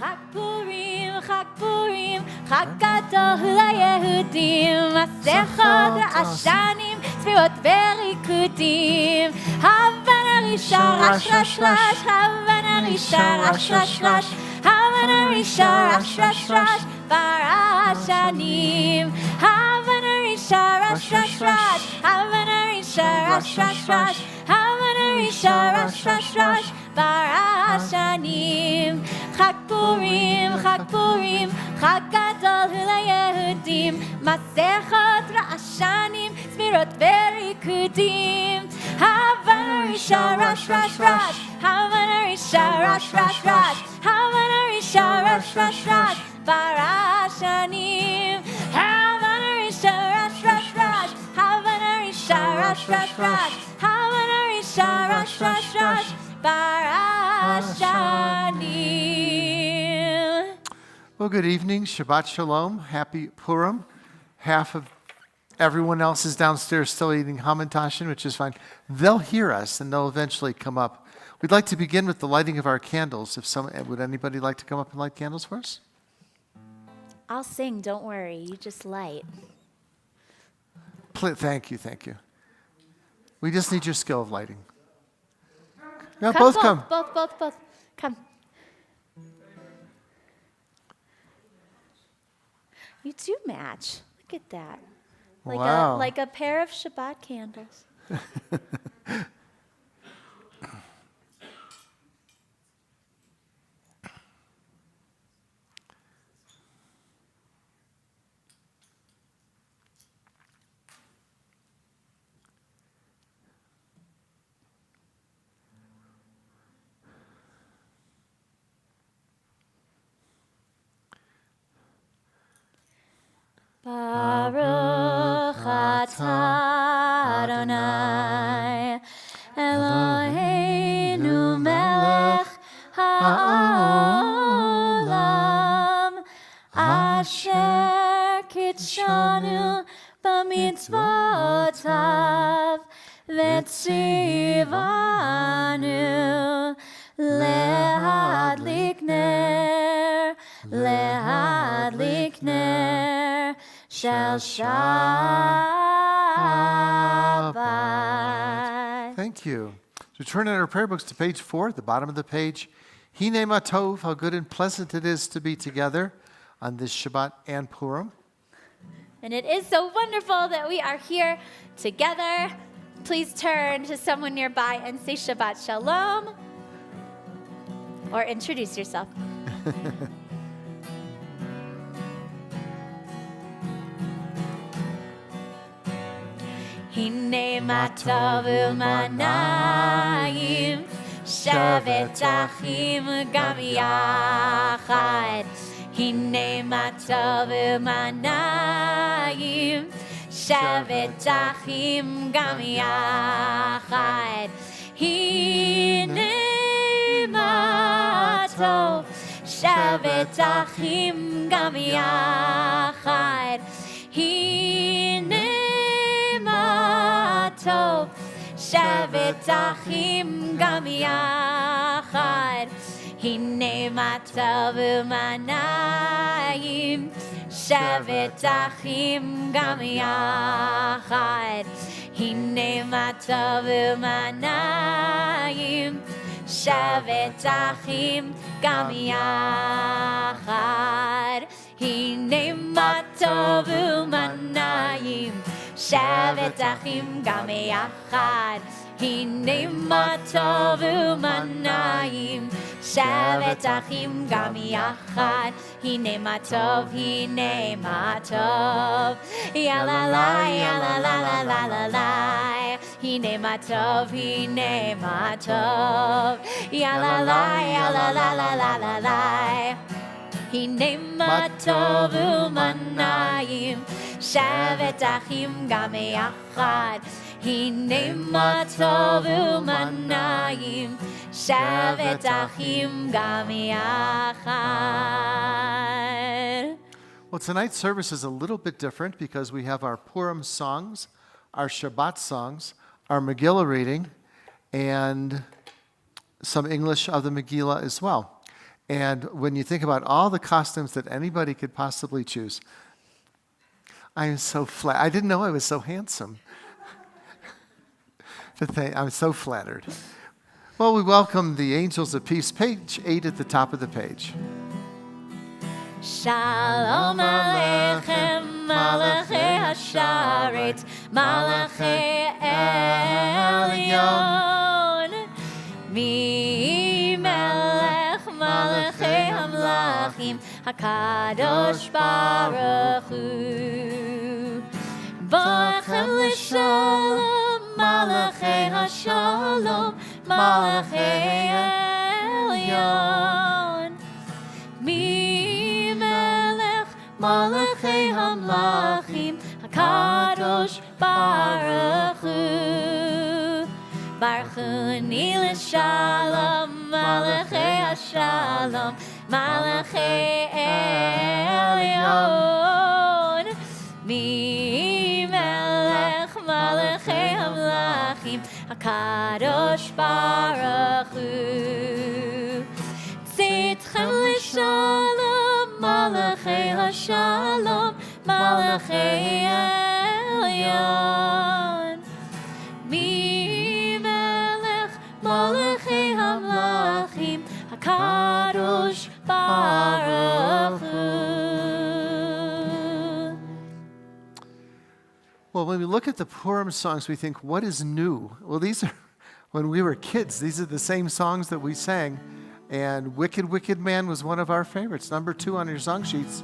חג פורים, חג פורים, חג גדול ליהודים, מסכות רעשנים, צפירות וריקודים, הבנה רישה רש רש רש, הבנה רישה רש רש רש, הבנה רישה רש רש רש, ברעשנים, הבנה רישה רש רש רש, הבנה רישה רש רש רש, הבנה רישה רש רש רש, ברעשנים, חג פורים, חג פורים, חג גדול ליהודים, מסכות רעשנים, צפירות וריקודים, הבנה רישה רש רש רש, הבנה רישה רש רש רש, הבנה רישה רש רש רש, ברעשנים, הבנה רישה רש רש רש, הבנה רישה רש רש רש, הבנה רישה רש רש רש, ברעשנים. Well, good evening. Shabbat Shalom. Happy Purim. Half of everyone else is downstairs still eating hamantashen, which is fine. They'll hear us and they'll eventually come up. We'd like to begin with the lighting of our candles. Would anybody like to come up and light candles for us? I'll sing, don't worry. You just light. Thank you, thank you. We just need your skill of lighting. Yeah, Come, come. Both. Come. You do match. Look at that. Wow. Like a pair of Shabbat candles. Baruch atah Adonai Eloheinu melech ha'olam asher kitshanu b'mitzvotav v'tzivanu lehadlik ner shall Shabbat. Thank you. So turn in our prayer books to page 4, at the bottom of the page. Hine ma tov, how good and pleasant it is to be together on this Shabbat and Purim. And it is so wonderful that we are here together. Please turn to someone nearby and say Shabbat Shalom. Or introduce yourself. Hine ma tov u'manayim Shevet achim gam yachad Hine ma tov u'manayim Shevet achim gam yachad Hine ma tov Shevet achim gam yachad Hine tov shevet achim gam yachad hine ma tov u'manayim shevet achim gam yachad hine ma tov u'manayim shevet achim gam yachad hine ma tov u'manayim Shevet achim gam yachad Hine ma tov u'manayim Shevet achim gam yachad Hine ma tov Ya la la la la la la la Hine ma tov Ya la la la la la la la Hine ma tov u'manayim Shevet achim gam yachad Hine ma tov u'manayim Shevet achim gam yachad. Well, tonight's service is a little bit different because we have our Purim songs, our Shabbat songs, our Megillah reading, and some English of the Megillah as well. And when you think about all the costumes that anybody could possibly choose, I am so flat. I didn't know I was so handsome. I'm so flattered. Well, we welcome the Angels of Peace, page 8 at the top of the page. Shalom Aleichem, Malachei Hasharet, Malachei Elyon, Mi Melech Malachei Hamlachim, HaKadosh Baruch Hu. Bachem L'Shalom, Malachei Hashalom, Malachei Elyon, Mi Malachei Hamlachim, HaKadosh Baruch Hu. Baruchuni L'Shalom, Malachei Hashalom, Malachei Elyon. Mi Melech Malachei Hamlachim, HaKadosh Baruch Hu. Tzitchem L'Shalom, Malachei Hashalom, Malachei Elyon. Mi Melech Malachei Hamlachim, HaKadosh Baruch Hu. Well, when we look at the Purim songs, we think, what is new? Well, these are, when we were kids, these are the same songs that we sang. And Wicked, Wicked Man was one of our favorites, number 2 on your song sheets.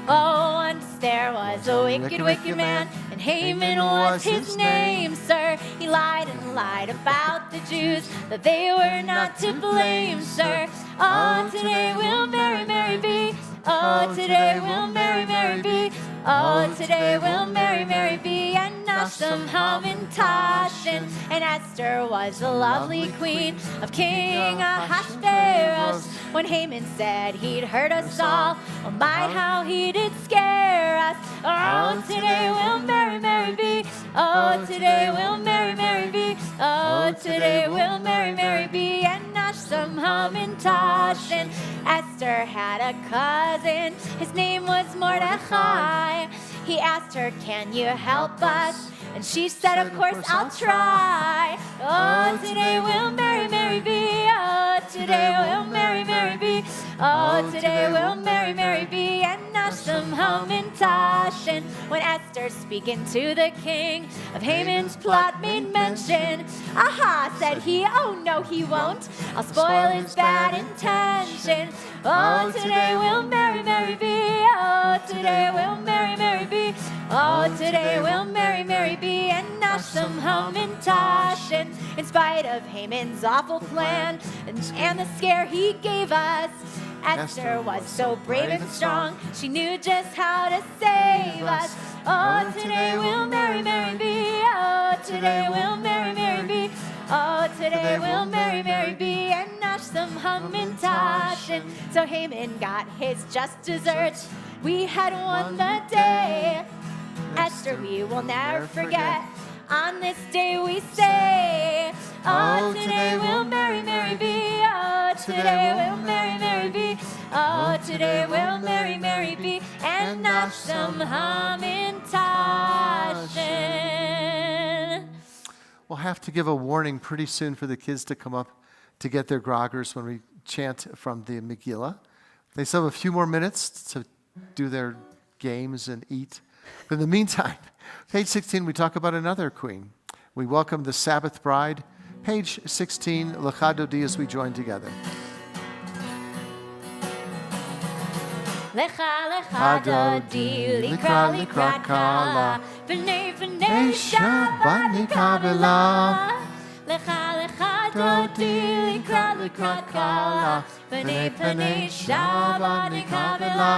Oh, once there was a wicked, wicked man, and Haman was his name, sir. He lied and lied about the Jews, that they were not to blame, sir. Oh, today we'll merry, merry be. Oh, today we'll merry, merry be. Oh, today we'll merry, merry be. And Nasham, Hamantashen, and Esther was the lovely queen of King Ahasuerus. When Haman said he'd hurt us all, oh my, how he did scare us. Oh, today we'll merry, merry be. Oh, today we'll merry, merry be. Oh, today we'll merry, merry be. And Nasham, Hamantashen, Esther had a cousin. His name was Mordecai. He asked her, can you help us? And she said, of course, I'll try. Oh, today we'll merry, merry be. Oh, today we'll merry, merry be. Oh, today we'll merry, merry be. And Nasham, Hamantashen, when Esther speaking to the king of Haman's plot made mention. Aha, said he, oh no he won't. I'll spoil his bad intention. Oh, today we'll merry, merry be. Oh, today we'll merry, merry be. Oh, today we'll merry, merry be. And Nasham, Hamantashen, in spite of Haman's awful plan and the scare he gave us, Esther was so brave and strong, she knew just how to save us. Oh, today we'll merry, merry be. Oh, today we'll merry, merry be. Oh, today we'll merry, merry be. And Nasham, Hamantashen, so Haman got his just desserts. We had won the day. Esther, we will never forget. On this day we say, oh, today we'll merry, merry be. Oh, today we'll merry, merry be. Oh, today we'll merry, merry be. And Nasham, Hamantashen. We'll have to give a warning pretty soon for the kids to come up to get their groggers when we chant from the Megillah. They still have a few more minutes to do their games and eat. But in the meantime, page 16, we talk about another queen. We welcome the Sabbath bride. Page 16, Lecha Dodi, as we join together. Lecha, lecha, dodi, likra, likra, kala, v'nei, v'nei, Shabbat, nikabela. Lecha, lecha, dodi, likra, likra, kala, v'nei, v'nei, Shabbat, nikabela.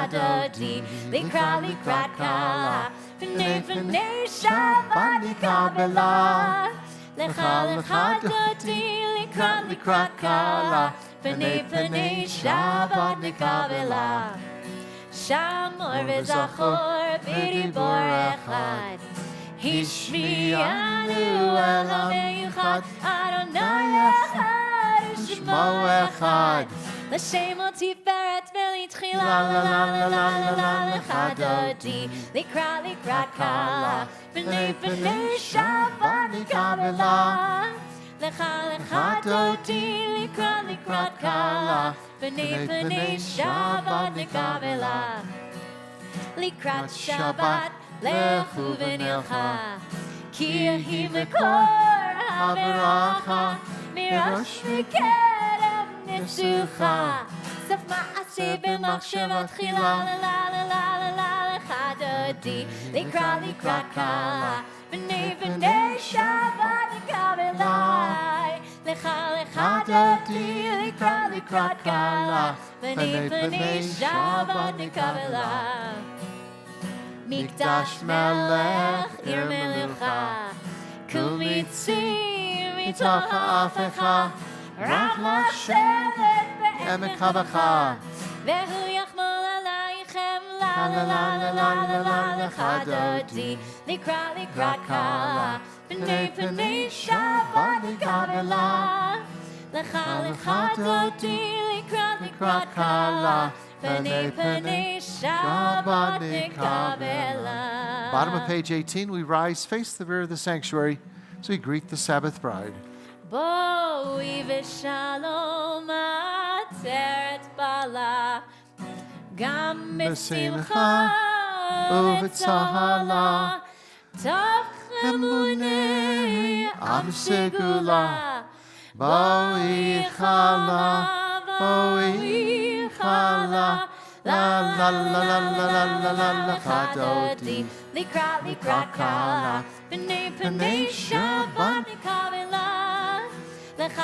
Dodi, likra, likra, kala, v'nei, v'nei, Shabbat, nikabela. Lecha, lecha, dodi, likra, likra, kala, v'nei, v'nei, Shabbat, nikabela. Shamor v'zachor b'dibor echad, השמיענו אל המיוחד, אדוני אחד ושמו אחד. לשם ולתפארת ולתחילה, לה לה לה לה לה לה לך דודי, לקראת קלה, פני פני שבת נקבלה. לך דודי, לקראת קלה, פני פני שבת נקבלה. לקראת שבת לכו ונלכה, כי היא מקור הברכה, מראש מקדם נפשוחה. סוף מעשה במחשבה תחילה, לה לה לה לה לה לך דודי, לקראת קלה, בני שבת נקבלה. לך דודי, לקראת קלה, בני שבת נקבלה. מקדש מלך עיר מלוכה, קומיצים מתוך ההפכה, רק לשבת בעמק הבכה. והוא יחמול עלייכם, לה לה לה לה לה לה לך דודי, לקראת קלה, פני שבת נקבלה. לך דודי, לקראת קלה, פני שבת נקבלה. Bottom of page 18, we rise, face the rear of the sanctuary as we greet the Sabbath bride. בואי ושלום עטרת בעלה, גם בשמחה ובצהלה. טוב חמוני עם סגולה, בואי חלה, בואי חלה. לה לה לה לה לה לה לה לך דודי, לקראת קלה, פני שבת נקבלה. לך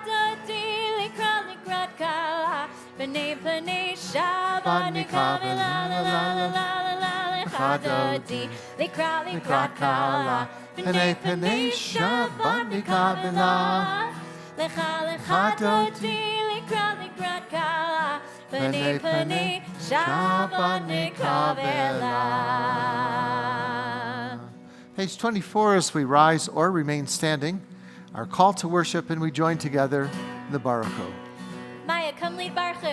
דודי, לקראת קלה, פני שבת נקבלה. לה לה לה לה לה לך דודי, לקראת קלה, פני שבת נקבלה. לך דודי, לקראת קלה, פני שבת נקבלה. Page 24, as we rise or remain standing, our call to worship, and we join together in the Baruch. Maya, come lead Baruch.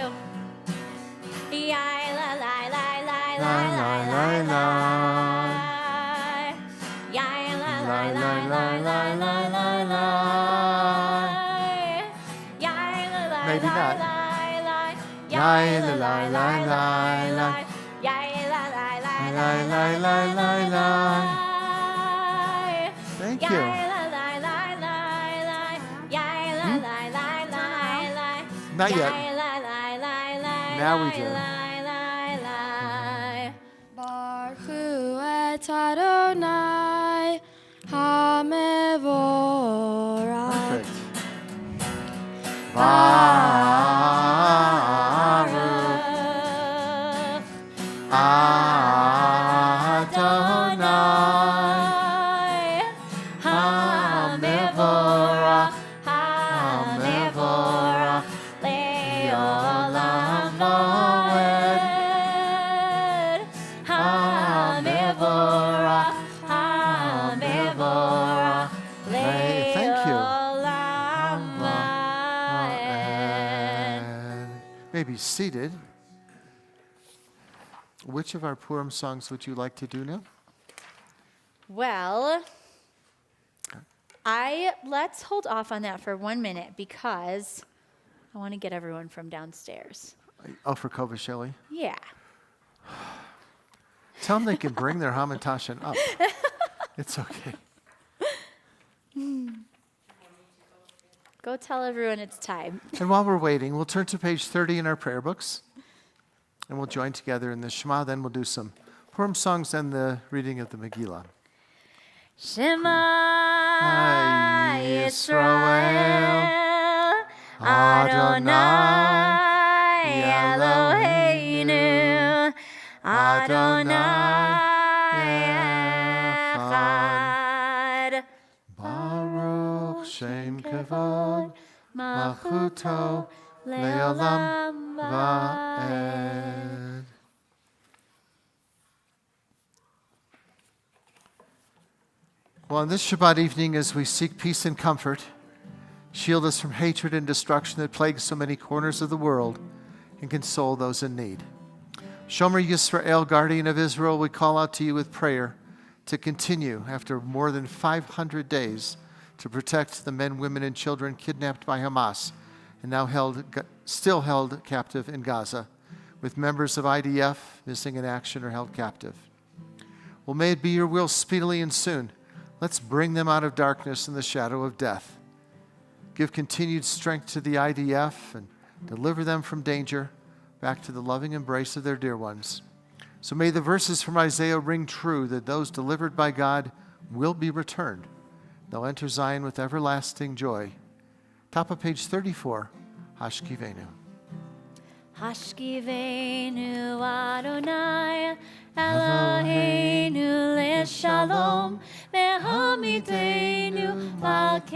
Yai la la la la la la la la. Yai la la la la la la la la. Yai la la Maybe la not. la la. Yai la la la la la. Yai la la la La la la la la. Thank you. Not yet. Now we do. Baruch et Adonai HaMevorach. Perfect. Baruch Adonai HaMevorach, HaMevorach le'olam va'ed. HaMevorach, HaMevorach Thank you. le'olam va'ed. Maybe seated. Which of our Purim songs would you like to do now? Well, let's hold off on that for 1 minute because I want to get everyone from downstairs. Oh, for Kovasheli? Yeah. Tell them they can bring their Hamantashen up. It's okay. Go tell everyone it's time. And while we're waiting, we'll turn to page 30 in our prayer books. And we'll join together in the Shema. Then we'll do some Purim songs and the reading of the Megillah. Shema Yisrael, Yisrael, Adonai Eloheinu, Adonai Echad. Baruch Shem Kavod, Malchuto, Le'olam Va'ed. Well, on this Shabbat evening, as we seek peace and comfort, shield us from hatred and destruction that plagues so many corners of the world, and console those in need. Shomer Yisrael, guardian of Israel, we call out to you with prayer to continue, after more than 500 days, to protect the men, women, and children kidnapped by Hamas and now still held captive in Gaza, with members of IDF missing in action or held captive. Well, may it be your will speedily and soon. Let's bring them out of darkness and the shadow of death. Give continued strength to the IDF and deliver them from danger back to the loving embrace of their dear ones. So may the verses from Isaiah ring true, that those delivered by God will be returned. They'll enter Zion with everlasting joy. Top of page 34, Hashkivenu. Hashkivenu Adonai Eloheinu leShalom Vehamidenu Malkeinu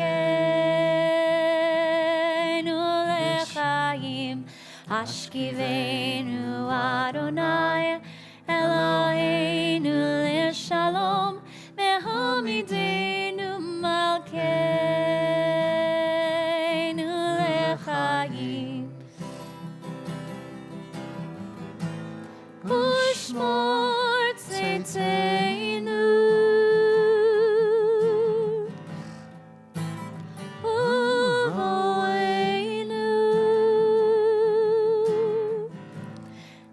lechaim. Hashkivenu Adonai Eloheinu leShalom Vehamidenu Malkeinu lechaim. Ushmor tzeiteinu uvoeinu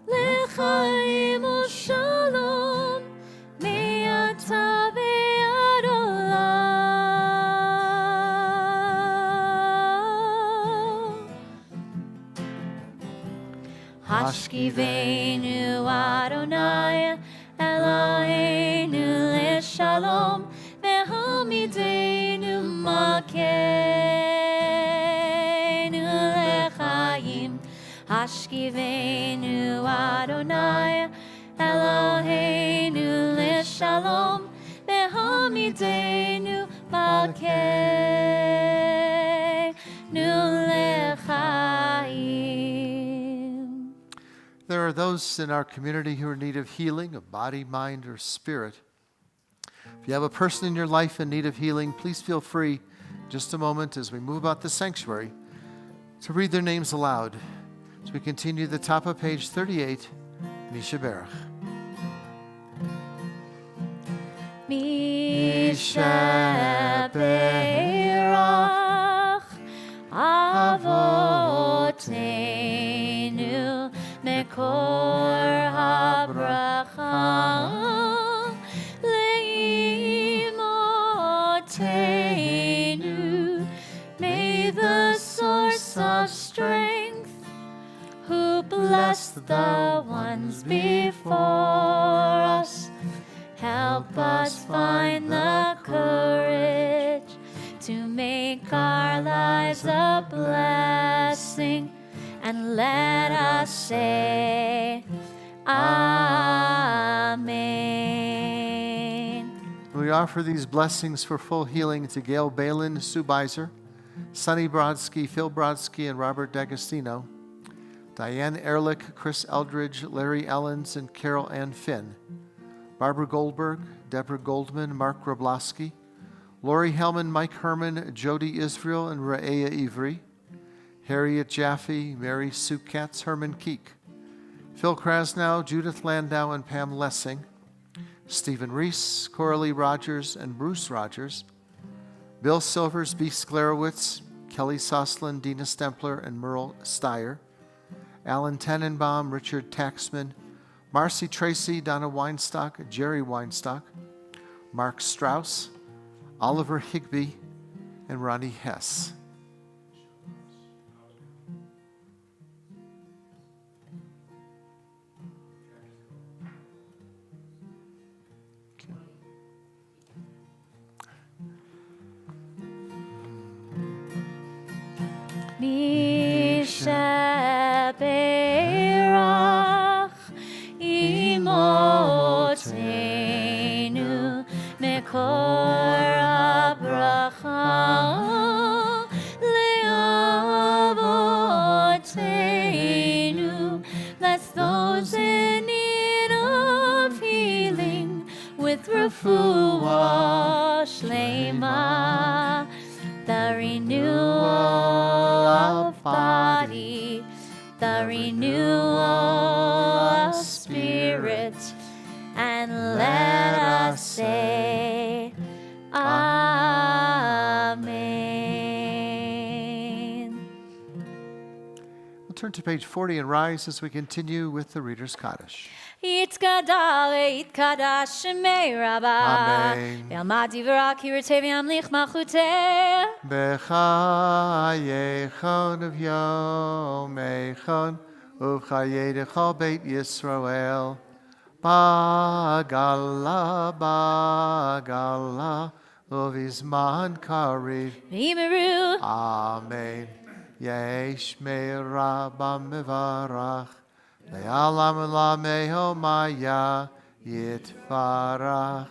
lechaim u'shalom me'ata ve'ad olam. Hashkivenu Adonai Eloheinu leShalom Vehamidenu Malkeinu lechaim. Hashkivenu Adonai Eloheinu leShalom Vehamidenu Malkeinu lechaim. There are those in our community who are in need of healing of body, mind, or spirit. If you have a person in your life in need of healing, please feel free, in just a moment as we move about the sanctuary, to read their names aloud as we continue the top of page 38, Misha Berach. Misha Berach Avoteinu Mekor habracha leimoteinu. May the source of strength, who blessed the ones before us, help us find the courage to make our lives a blessing, and let us say, Amen. We offer these blessings for full healing to Gail Balin, Sue Beiser, Sonny Brodsky, Phil Brodsky, and Robert D'Agostino, Diane Ehrlich, Chris Eldridge, Larry Ellens, and Carol Ann Finn, Barbara Goldberg, Deborah Goldman, Mark Grabowski, Lori Hellman, Mike Herman, Jody Israel, and Raaya Ivry, Harriet Jaffe, Mary Sue Katz, Herman Keek, Phil Krasnow, Judith Landau, and Pam Lessing, Stephen Reese, Coralie Rogers, and Bruce Rogers, Bill Silvers, B. Sklarowitz, Kelly Soslin, Dina Stempler, and Merle Steyer, Alan Tenenbaum, Richard Taxman, Marcy Tracy, Donna Weinstock, Jerry Weinstock, Mark Strauss, Oliver Higbee, and Ronnie Hess. Misha Berach Imoteinu Mekor habracha leavoteinu. Bless those in need of healing with refuah shlema, the renewal of body, the renewal of spirit, and let us say, Amen. We'll turn to page 40 and rise as we continue with the Reader's Kaddish. Yitkadal v'yitkadash shemei Rabbah. Amen. Ve'almad divrah kirtei v'yamlich malchuteh. B'chayechon of Yomechon Uvchayedecha Beit Yisrael Bagala Uvizman Kariv. V'yimeru Amen. Yesh Me'Rabba Mevarach Le'alam Lameho Maya Yitvarach.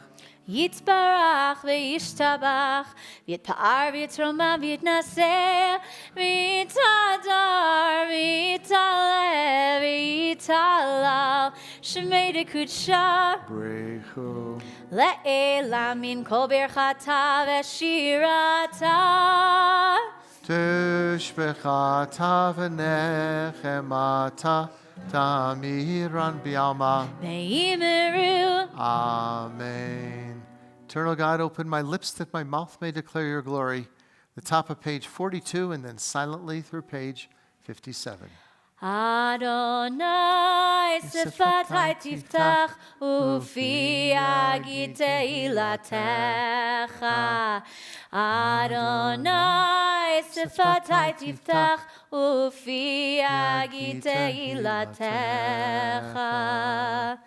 Yitzbarach v'yishtabach v'yitpa'ar v'yitroma v'yitnaseh v'yitadar v'yitaleh v'yitalal shemei dekudsha Brechu. le'elam min kol berchata v'shirata Tushbechata v'nechemata tamiran bialma. v'yimeru. Amen. Eternal God, open my lips that my mouth may declare your glory. The top of page 42 and then silently through page 57. Adonai sifatai tiftach ufi agi teilatecha. Adonai sifatai tiftach ufi agi teilatecha.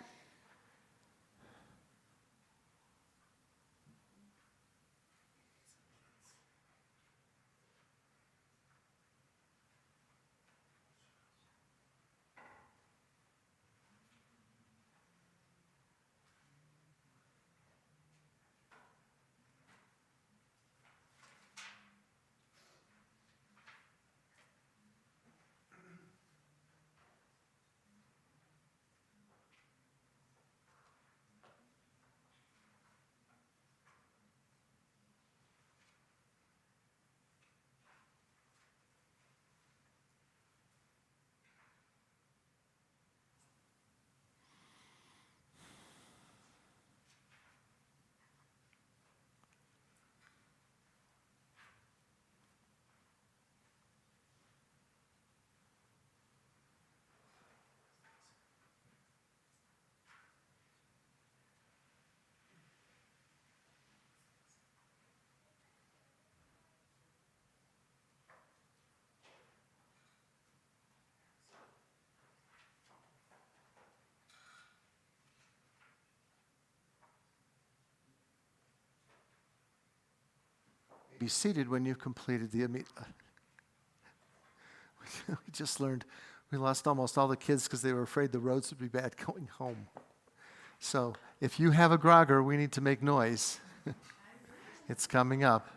Be seated when you've completed the we just learned we lost almost all the kids because they were afraid the roads would be bad going home. So if you have a grogger, we need to make noise. It's coming up.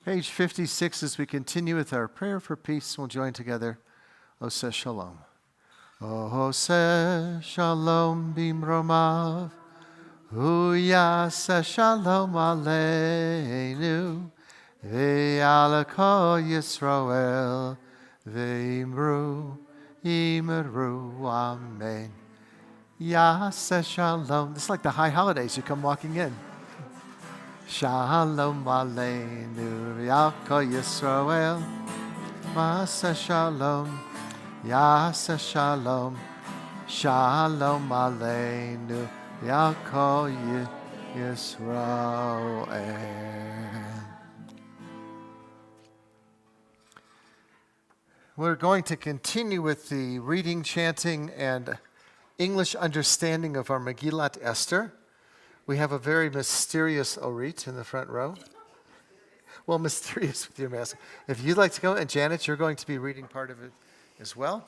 Page 56, as we continue with our prayer for peace, we'll join together. Oseh Shalom. Oseh Shalom bimromav, Uyaseh Shalom aleinu, Ve'ala kol Yisrael, Ve'imru, Imeru, Amen. Yaseh Shalom. It's like the high holidays. You come walking in. Shalom aleinu, Ve'ala kol Yisrael, Maseh Shalom. Yaseh Shalom, Shalom Aleinu, Yakol Yisrael. We're going to continue with the reading, chanting, and English understanding of our Megillat Esther. We have a very mysterious Orit in the front row. Well, mysterious with your mask. If you'd like to go, and Janet, you're going to be reading part of it as well.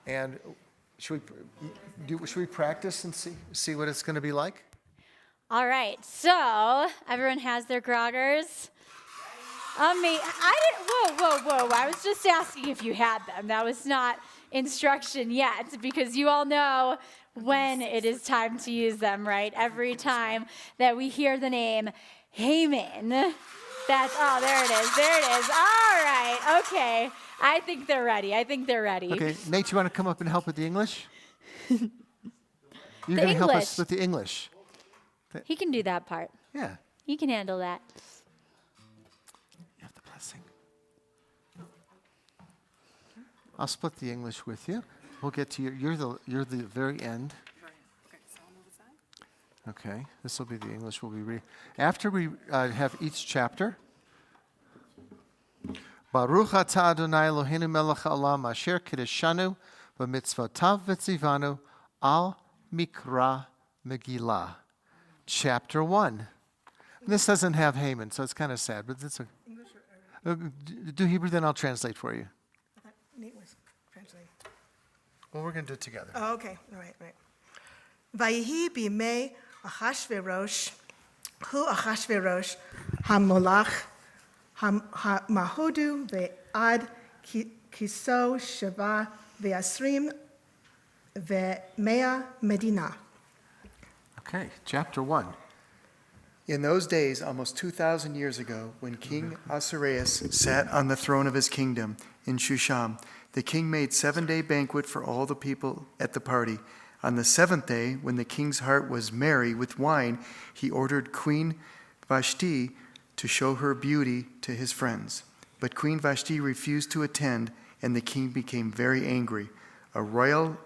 And should we practice and see what it's going to be like? All right, so everyone has their groggers. I didn't. Whoa! I was just asking if you had them. That was not instruction yet, because you all know when it is time to use them, right? Every time that we hear the name Haman. There it is. All right, okay. I think they're ready. Okay, Nate, you want to come up and help with the English? You're The going to help us English. with the English. He can do that part. Yeah. He can handle that. You have the blessing. I'll split the English with you. We'll get to you. You're the very end. Okay, this will be the English we'll be reading. After we have each chapter, Baruch atah Adonai Eloheinu melech haolam asher kiddushanu v'mitzvotav v'tzivanu al mikra Megillah. Chapter 1. This doesn't have Haman, so it's kind of sad, but it's do Hebrew, then I'll translate for you. I thought Nate was translating. Well, we're going to do it together. Oh, okay. All right. Vayihi b'mei Achashverosh, hu Achashverosh, hamolach, hamahudu ve'ad kiso sheva ve'asrim ve'mea medina. Okay, chapter 1. In those days, almost 2,000 years ago, when King Ahasuerus sat on the throne of his kingdom in Shushan, the king made 7-day banquet for all the people at the party. On the 7th day, when the king's heart was merry with wine, he ordered Queen Vashti to show her beauty to his friends. But Queen Vashti refused to attend, and the king became very angry. A royal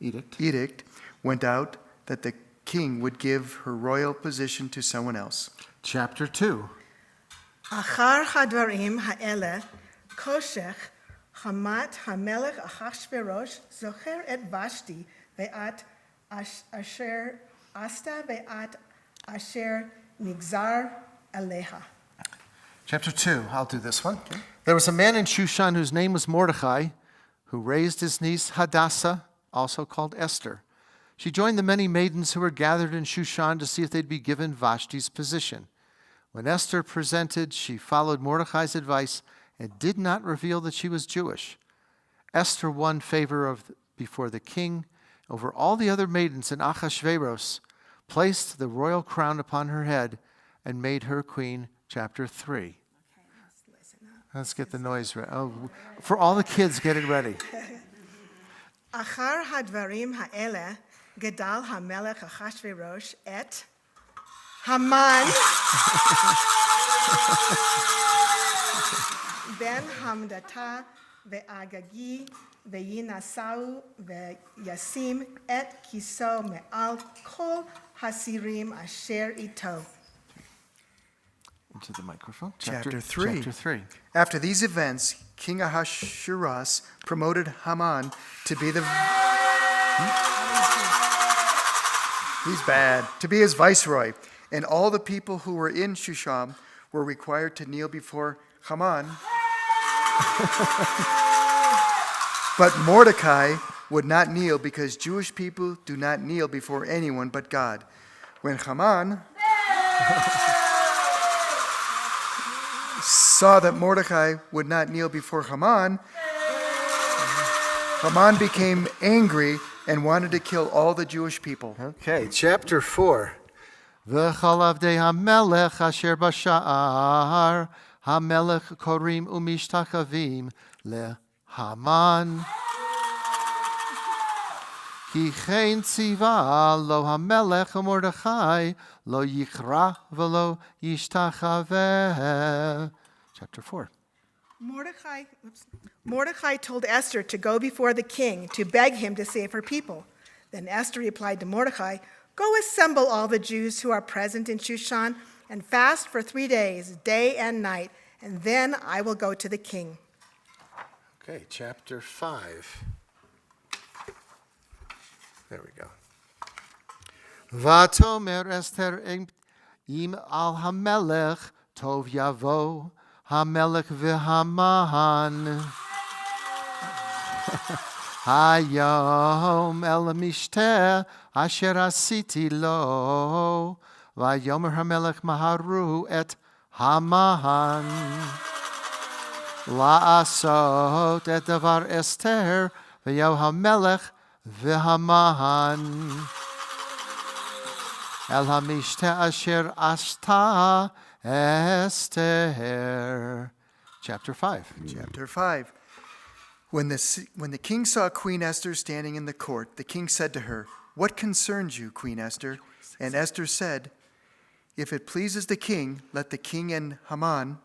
edict went out that the king would give her royal position to someone else. Chapter 2. Achar hadvarim ha'ele koshech hamat hamelech Achashverosh zocher et Vashti ve'at asher asta ve'at asher nigzar aleha. Chapter 2, I'll do this one. Okay. There was a man in Shushan whose name was Mordecai, who raised his niece Hadassah, also called Esther. She joined the many maidens who were gathered in Shushan to see if they'd be given Vashti's position. When Esther presented, she followed Mordecai's advice and did not reveal that she was Jewish. Esther won favor before the king over all the other maidens, and Ahasuerus placed the royal crown upon her head and made her queen. Chapter 3. Okay, let's listen up. Let's get the noise ready. Oh, for all the kids, get it ready. Achar hadvarim ha'ele gedal hamelech Achashverosh et Haman ben Hamdata ve'agagi ve'yinasau ve'yasim et kiso me'al kol hasirim asher ito. Into the microphone. Chapter 3. Chapter 3. After these events, King Ahasuerus promoted Haman to be to be his viceroy, and all the people who were in Shushan were required to kneel before Haman. But Mordecai would not kneel because Jewish people do not kneel before anyone but God. When Haman saw that Mordecai would not kneel before Haman, Haman became angry and wanted to kill all the Jewish people. Okay, chapter 4. V'chol avdei hamelech asher bashar hamelech korim umishtachavim leHaman. Ki chen tziva lo hamelech Mordechai lo yikra v'lo yishtachaveh. Chapter 4. Mordecai told Esther to go before the king to beg him to save her people. Then Esther replied to Mordecai, "Go assemble all the Jews who are present in Shushan and fast for 3 days, day and night, and then I will go to the king." Okay, chapter 5. There we go. Vatomer Esther im al hamelech tov yavo hamelech v'haman hayom el mishteh asher asiti lo vayomer hamelech maharu et Haman la'asot et davar Esther ויהו המלך והמן אל המשתה אשר עשתה אסתר. Chapter 5. Chapter 5. When the king saw Queen Esther standing in the court, the king said to her, "What concerns you, Queen Esther?" And Esther said, "If it pleases the king, let the king and Haman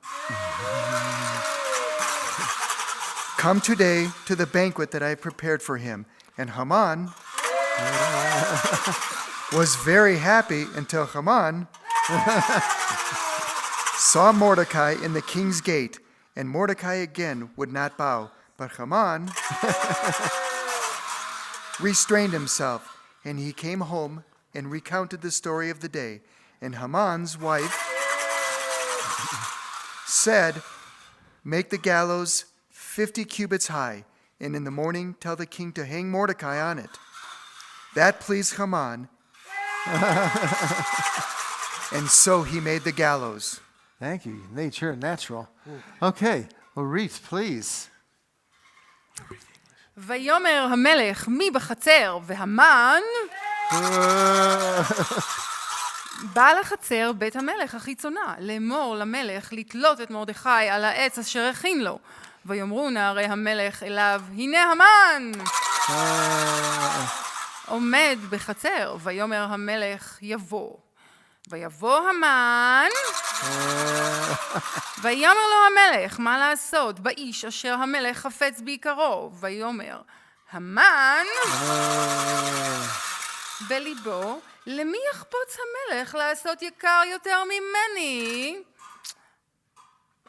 come today to the banquet that I have prepared for him." And Haman was very happy until Haman saw Mordecai in the king's gate, and Mordecai again would not bow. But Haman restrained himself, and he came home and recounted the story of the day. And Haman's wife said, "Make the gallows 50 cubits high, and in the morning tell the king to hang Mordecai on it." That pleased Haman, and so he made the gallows. Thank you. Nature and natural. Okay. Well, Reese, please. ויאמר המלך מי בחצר, והמן בא לחצר בית המלך החיצונה, לאמור למלך לתלות את מרדכי על העץ אשר הכין לו. ויאמרו נערי המלך אליו, הנה המן עומד בחצר. ויאמר המלך יבוא. ויבוא המן ויאמר לו המלך, מה לעשות באיש אשר המלך חפץ ביקרו? ויאמר המן בליבו, למי יחפוץ המלך לעשות יקר יותר ממני?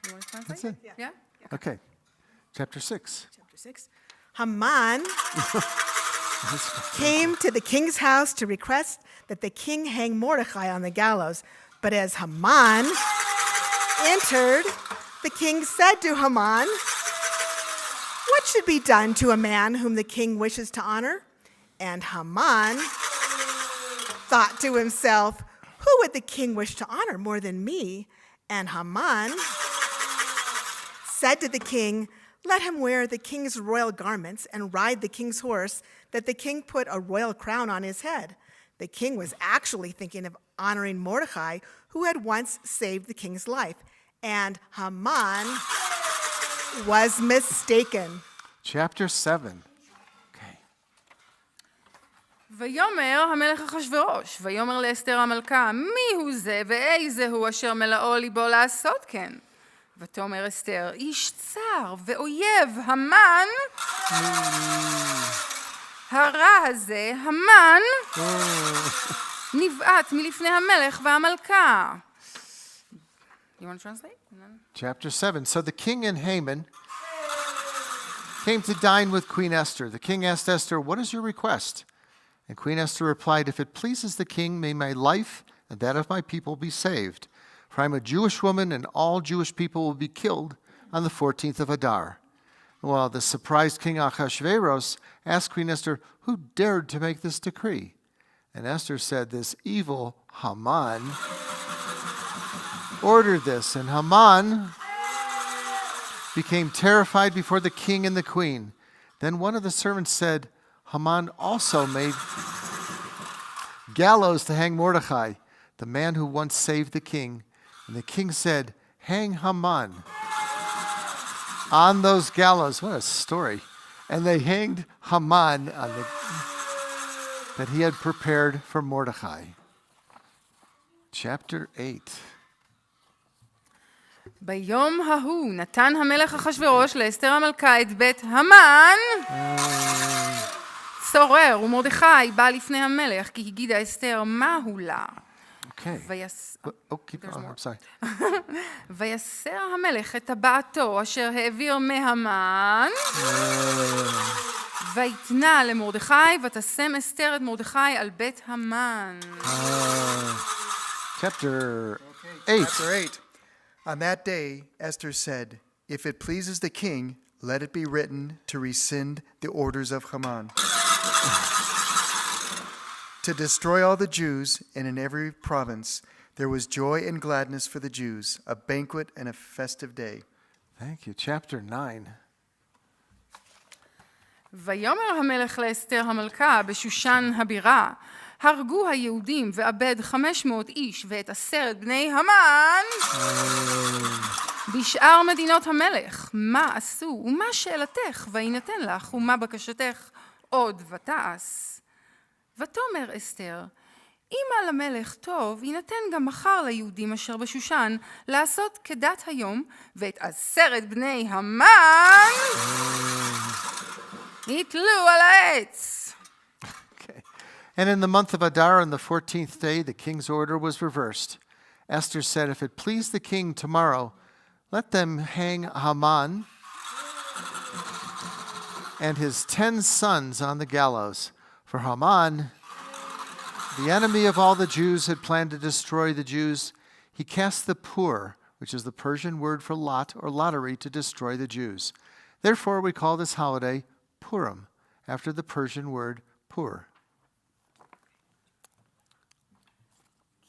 That's it. Yeah? Okay. Chapter 6. Chapter 6. Haman came to the king's house to request that the king hang Mordecai on the gallows. But as Haman entered, the king said to Haman, "What should be done to a man whom the king wishes to honor?" And Haman thought to himself, "Who would the king wish to honor more than me?" And Haman said to the king, "Let him wear the king's royal garments and ride the king's horse, that the king put a royal crown on his head." The king was actually thinking of honoring Mordecai, who had once saved the king's life. And Haman was mistaken. Chapter 7. Okay. ויאמר המלך אחשוורוש, ויאמר לאסתר המלכה, מי הוא זה ואיזה הוא אשר מלאו ליבו לעשות כן? ותאמר אסתר, איש צר ואויב, המן, הרע הזה, המן, נבעט מלפני המלך והמלכה. You want to translate? Chapter 7. So the king and Haman came to dine with Queen Esther. The king asked Esther, "What is your request?" And Queen Esther replied, "If it pleases the king, may my life and that of my people be saved. For I am a Jewish woman, and all Jewish people will be killed on the 14th of Adar." Well, the surprised King Ahasuerus asked Queen Esther, "Who dared to make this decree?" And Esther said, "This evil Haman ordered this." And Haman became terrified before the king and the queen. Then one of the servants said, "Haman also made gallows to hang Mordecai, the man who once saved the king." And the king said, "Hang Haman on those gallows." What a story. And they hanged Haman on that he had prepared for Mordecai. Chapter 8. ביום ההוא נתן המלך אחשוורוש לאסתר המלכה את בית המן צורר, ומרדכי בא לפני המלך, כי הגידה אסתר מהו לה. Okay. I'm sorry. ויסר המלך את טבעתו אשר העביר מהמן ויתנה למרדכי, ותשם אסתר את מרדכי על בית המן. Chapter 8. Chapter 8. On that day, Esther said, "If it pleases the king, let it be written to rescind the orders of Haman, to destroy all the Jews, and in every province there was joy and gladness for the Jews, a banquet and a festive day." Thank you. Chapter 9. ויאמר המלך לאסתר המלכה בשושן הבירה, הרגו היהודים ואבד 500 איש ואת 10 בני המן בשאר מדינות המלך. מה עשו ומה שאלתך ויינתן לך ומה בקשתך עוד ותעש. ותאמר אסתר, אם על המלך טוב, יינתן גם מחר ליהודים אשר בשושן לעשות כדת היום, ואת 10 בני המן יתלו על העץ. Okay. And in the month of Adar, on the 14th day, the king's order was reversed. Esther said, if it please the king tomorrow, let them hang Haman and his 10 sons on the gallows. For Haman, the enemy of all the Jews, had planned to destroy the Jews. He cast the pur, which is the Persian word for lot or lottery, to destroy the Jews. Therefore, we call this holiday Purim, after the Persian word pur.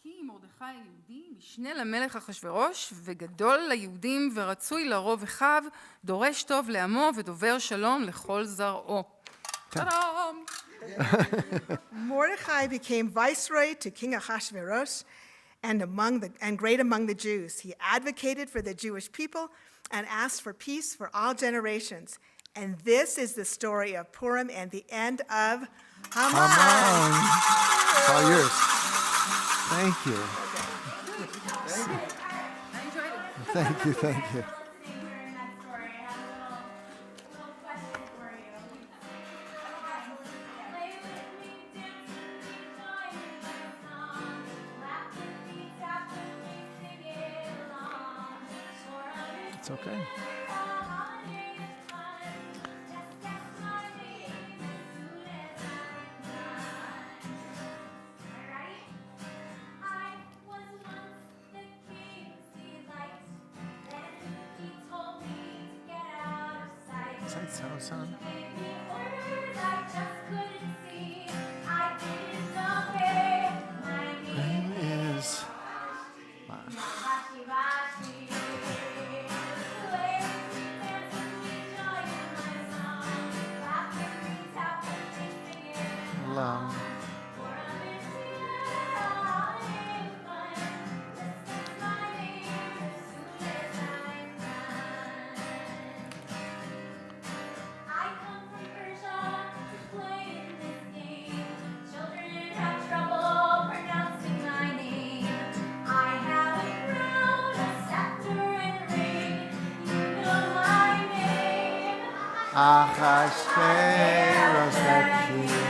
כי מרדכי היהודי משנה למלך אחשוורוש, וגדול ליהודים ורצוי לרוב אחיו, דורש טוב לעמו ודובר שלום לכל זרעו. טאדאם! Mordecai became viceroy to King Ahasuerus and great among the Jews. He advocated for the Jewish people and asked for peace for all generations. And this is the story of Purim and the end of Haman. It's all yours. Thank you. I enjoyed it. Thank you, thank you. It's okay. Is that sound? Name is Love. Ahasuerus the king.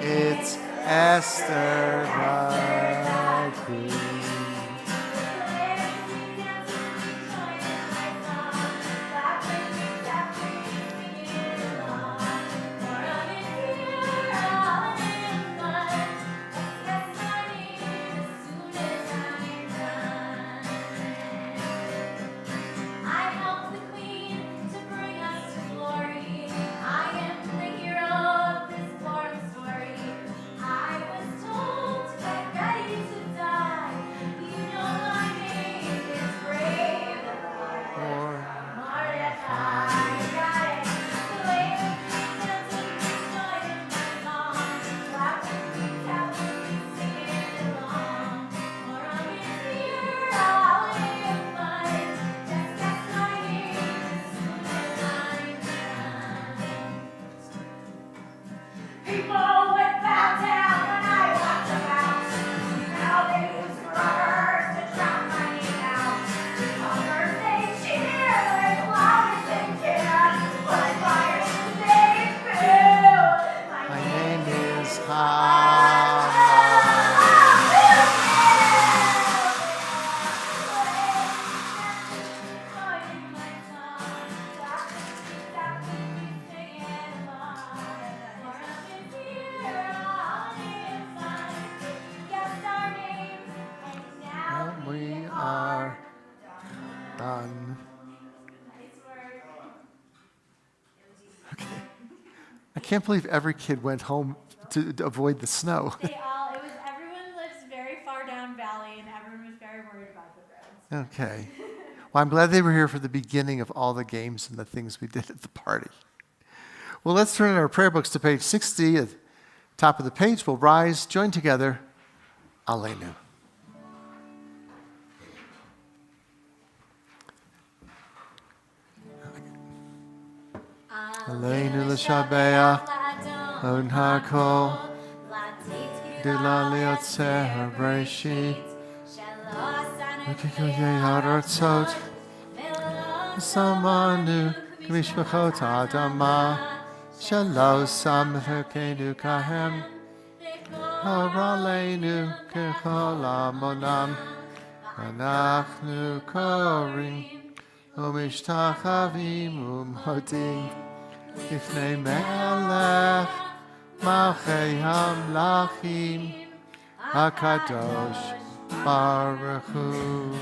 It's Esther, my queen. I can't believe every kid went home to avoid the snow. Everyone lives very far down valley and everyone was very worried about the roads. Okay. Well, I'm glad they were here for the beginning of all the games and the things we did at the party. Well, let's turn in our prayer books to page 60. At the top of the page, we'll rise, join together. Aleinu. Aleinu l'shabeach, on hakol, dila liotzer breshit, ukikoye haratzot, samanu k'mishpachot adama, shelo samthekenu kahem, haraleinu kechol amonam, anachnu korim, umishtachavim umhodim, לפני מלך מלכי המלכים הקדוש ברוך הוא.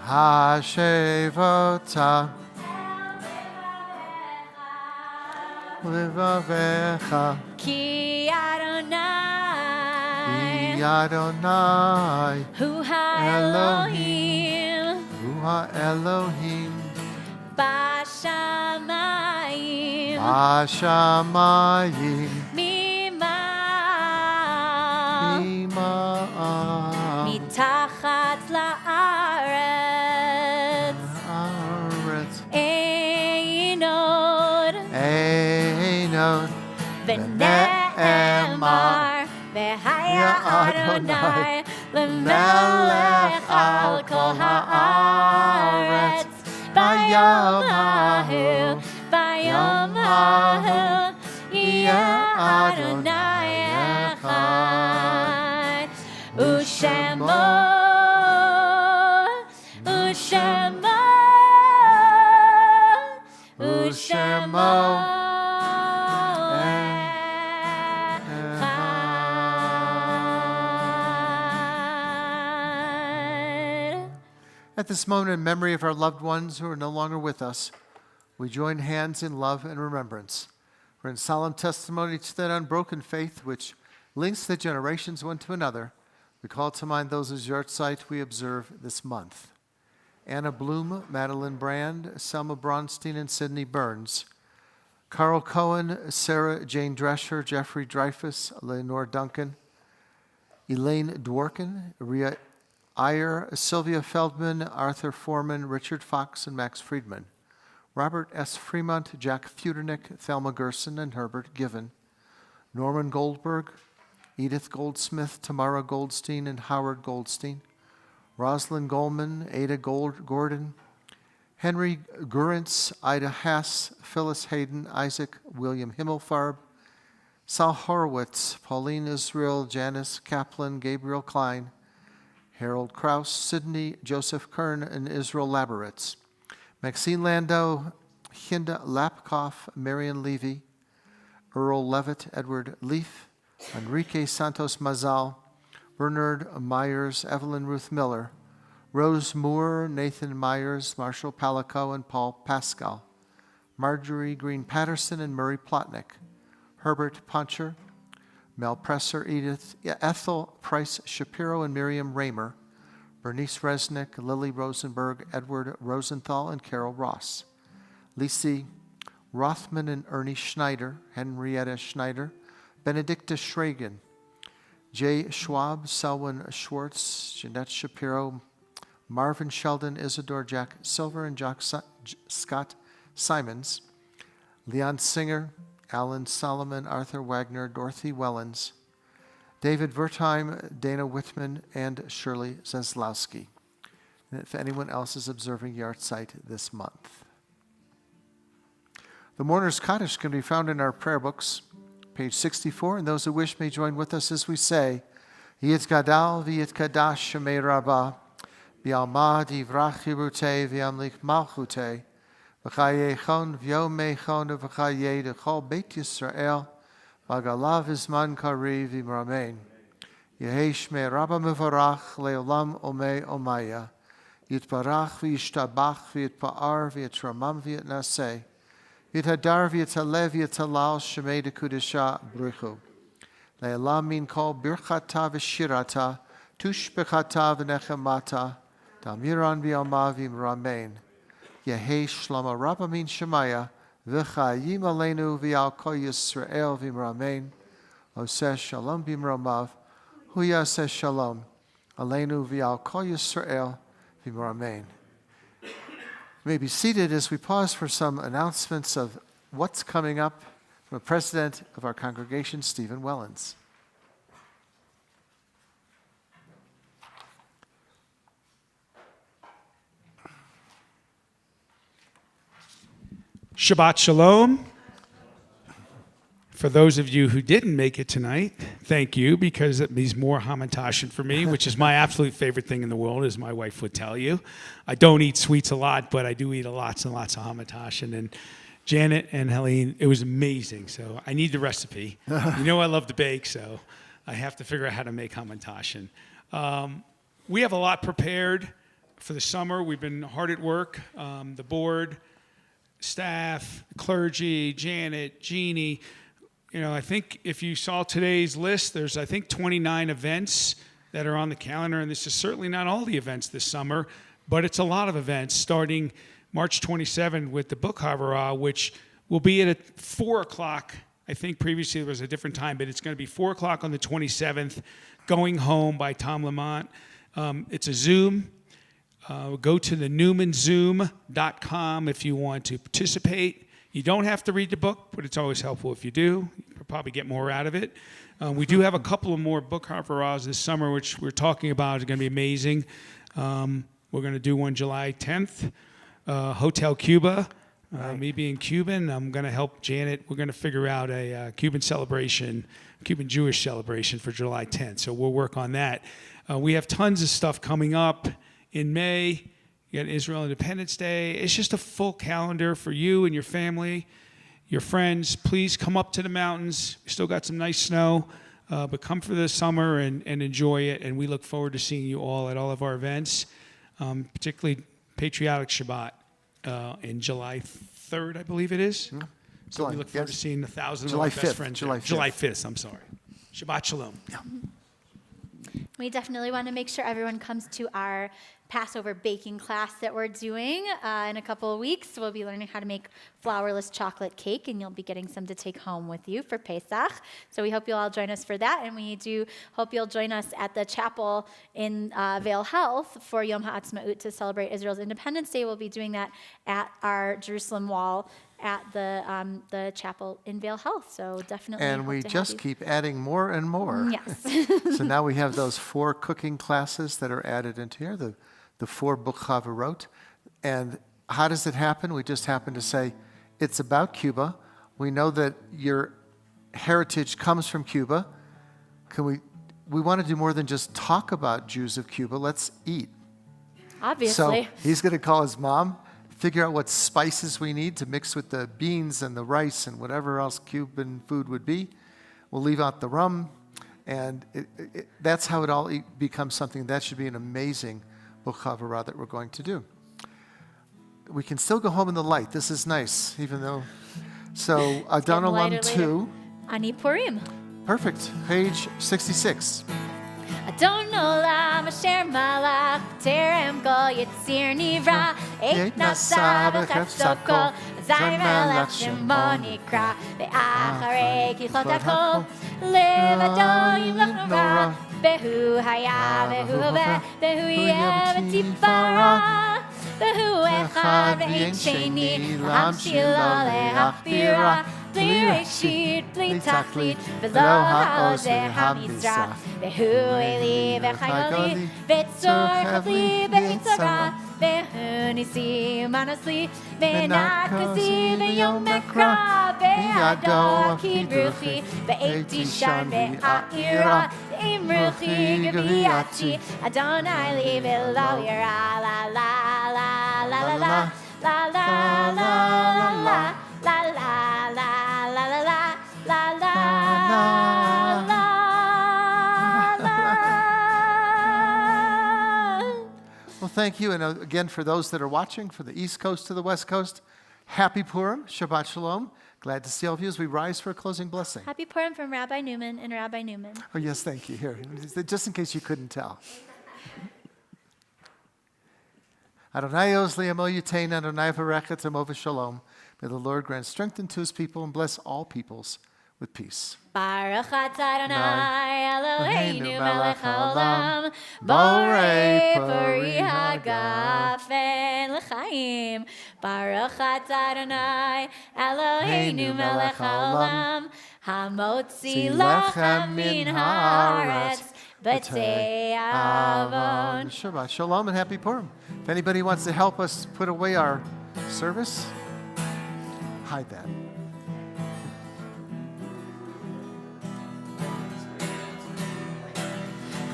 השב אותה לבביך כי כי אדוני הוא האלוהים הוא האלוהים בשמיים בשמיים ממעל מתחת לארץ הארץ אין עוד ונאמר והיה אדוני למלך על כל הארץ ביום ההוא יהיה אדוני אחד ושמו At this moment, in memory of our loved ones who are no longer with us, we join hands in love and remembrance. We're in solemn testimony to that unbroken faith which links the generations one to another. We call to mind those whose yahrzeit we observe this month. Anna Bloom, Madeline Brand, Selma Bronstein, and Sidney Burns. Carl Cohen, Sarah Jane Drescher, Jeffrey Dreyfus, Lenore Duncan, Elaine Dworkin, Ria Iyer, Sylvia Feldman, Arthur Foreman, Richard Fox, and Max Friedman. Robert S. Fremont, Jack Feudernick, Thelma Gerson, and Herbert Given. Norman Goldberg, Edith Goldsmith, Tamara Goldstein, and Howard Goldstein. Rosalind Goldman, Ada Gordon, Henry Gurrentz, Ida Hass, Phyllis Hayden, Isaac William Himmelfarb, Sal Horowitz, Pauline Israel, Janice Kaplan, Gabriel Klein, Harold Kraus, Sidney Joseph Kern, and Israel Laboritz. Maxine Landau, Hinda Lapkoff, Marion Levy, Earl Levitt, Edward Leaf, Enrique Santos Mazal, Bernard Myers, Evelyn Ruth Miller, Rose Moore, Nathan Myers, Marshall Palico, and Paul Pascal, Marjorie Green Patterson and Murray Plotnick, Herbert Puncher, Mel Presser, Edith Ethel Price Shapiro, and Miriam Raymer, Bernice Resnick, Lily Rosenberg, Edward Rosenthal, and Carol Ross, Lisi Rothman and Ernie Schneider, Henrietta Schneider, Benedicta Schragen, Jay Schwab, Selwyn Schwartz, Jeanette Shapiro, Marvin Sheldon, Isidore Jack Silver, and Scott Simons, Leon Singer, Alan Solomon, Arthur Wagner, Dorothy Wellens, David Wertheim, Dana Whitman, and Shirley Zeslowski. And if anyone else is observing yahrzeit this month. The mourner's Kaddish can be found in our prayer books, page 64, and those who wish may join with us as we say, Yitgadal v'yitkadash shemei rabbah, v'alma divrach chirutei v'amlik malchutei, v'chayechon v'yomechon v'chayei d'chol Beit Yisrael, v'agalav izman kari v'mramein. Yehi shmei rabba mevarach le'olam omei omaya. יתברך וישתבח ויתפאר ויתרומם ויתנשא. יתהדר ויתעלה ויתהלל שמי דקודשה בריחו. לעולם מן כל ברכתה ושירתה, תושבחתה ונחמתה, תמירן ביומה וימרמן. יהי שלמה רבה מן שמיה, וחיים עלינו ועל כל ישראל וימרמן. עושה שלום במרומיו, הוא יעשה שלום עלינו ועל כל ישראל וימרמן. You may be seated as we pause for some announcements of what's coming up from the president of our congregation, Stephen Wellens. Shabbat Shalom. For those of you who didn't make it tonight, thank you, because it means more hamantashen for me, which is my absolute favorite thing in the world, as my wife would tell you. I don't eat sweets a lot, but I do eat lots and lots of hamantashen. And Janet and Helene, it was amazing. So I need the recipe. You know I love to bake, so I have to figure out how to make hamantashen. We have a lot prepared for the summer. We've been hard at work. The board, staff, clergy, Janet, Jeannie. You know, I think if you saw today's list, there's, I think, 29 events that are on the calendar, and this is certainly not all the events this summer, but it's a lot of events, starting March 27th with the Book Havurah, which will be at 4 o'clock. I think previously there was a different time, but it's going to be 4 o'clock on the 27th, Going Home by Tom Lamont. It's a Zoom. Go to the newmanzoom.com if you want to participate. You don't have to read the book, but it's always helpful if you do. You'll probably get more out of it. We do have a couple of more book Havurahs this summer, which we're talking about. It's going to be amazing. We're going to do one July 10th, Hotel Cuba. Me being Cuban, I'm going to help Janet. We're going to figure out a Cuban celebration, Cuban Jewish celebration for July 10th. So we'll work on that. We have tons of stuff coming up in May. You got Israel Independence Day. It's just a full calendar for you and your family, your friends. Please come up to the mountains. We still got some nice snow, but come for the summer and enjoy it. And we look forward to seeing you all at all of our events, particularly Patriotic Shabbat in July 3rd, I believe it is. Yeah. So we look forward to seeing 1,000 of July our 5th, best friends. July 5th. July 5th, I'm sorry. Shabbat Shalom. Yeah. We definitely want to make sure everyone comes to our Passover baking class that we're doing in a couple of weeks. We'll be learning how to make flourless chocolate cake, and you'll be getting some to take home with you for Pesach. So we hope you'll all join us for that, and we do hope you'll join us at the chapel in Vail Health for Yom HaAtzmaut to celebrate Israel's Independence Day. We'll be doing that at our Jerusalem wall at the chapel in Vail Health. So definitely. And hope we to have just you. keep adding more and more. Yes. So now we have those 4 cooking classes that are added into here, the 4 Book Havurot. And how does it happen? We just happen to say, it's about Cuba. We know that your heritage comes from Cuba. We want to do more than just talk about Jews of Cuba. Let's eat. Obviously. So he's going to call his mom, figure out what spices we need to mix with the beans and the rice and whatever else Cuban food would be. We'll leave out the rum. And that's how it all becomes something. That should be an amazing Book Havurah that we're going to do. We can still go home in the light. This is nice, even though. So Adon 2. Ani Purim. Perfect. Page 66. Adon Olam Asher Malach Terem Kol Yitzir Nivra Eit Nasa V'Chefzo Kol Zay Melech Shemo Nikra Ve'acharei Kichot HaKol Levado Yimloch Nora Behu Haya Behu Hoveh Behu Yeh V'Tifara Behu Echad Ve'ein Sheni L'Hamshil Le'achbira Bli Reshit, Bli Tachlit, V'lo ha'ozeh ha'mizrach, Behu Eli v'chayoli, V'tzor chavli v'yitzara, Behu nisi u'manosli, V'nakasi v'yom ekra, V'ado akid ruchi, V'eti shan v'a'ira, V'im ruchi gaviyati, Adonai li v'lo yira, la la la la la la, la la la la la. La la la la la la la la la la. Well, thank you. And again, for those that are watching, from the East Coast to the West Coast, happy Purim, Shabbat Shalom. Glad to see all of you as we rise for a closing blessing. Happy Purim from Rabbi Newman and Rabbi Newman. Oh, yes, thank you. Here, just in case you couldn't tell. Adonai Oz li'amo yutein, Adonai v'rechet amo v'shalom. May the Lord grant strength unto his people and bless all peoples with peace. Baruch atah Adonai Eloheinu melech haolam, Borei borei pori pori hagafen l'chaim. Baruch atah Adonai Eloheinu melech haolam, hamotzi lachem min haaretz b'tei avon. Shabbat Shalom and happy Purim. If anybody wants to help us put away our service, hide that.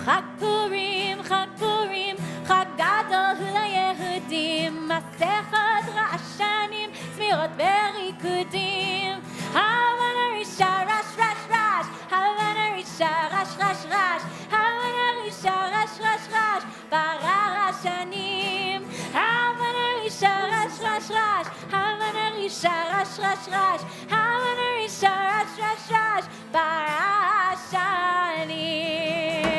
Chag Purim, Chag Purim, Chag Gadol hu LaYehudim, Masechet Ra'ashanim, Zmirot Verikudim. Havana Risha, Rash, Rash, Rash, Havana Risha, Rash, Rash, Rash, Havana Risha, Rash, Rash, Rash, Bararashanim. Havana Risha, Rash, Rash, Rash, Havana Risha, Rash, Rash, Rash, Havana Risha, Rash, Rash, Rash, Bararashanim.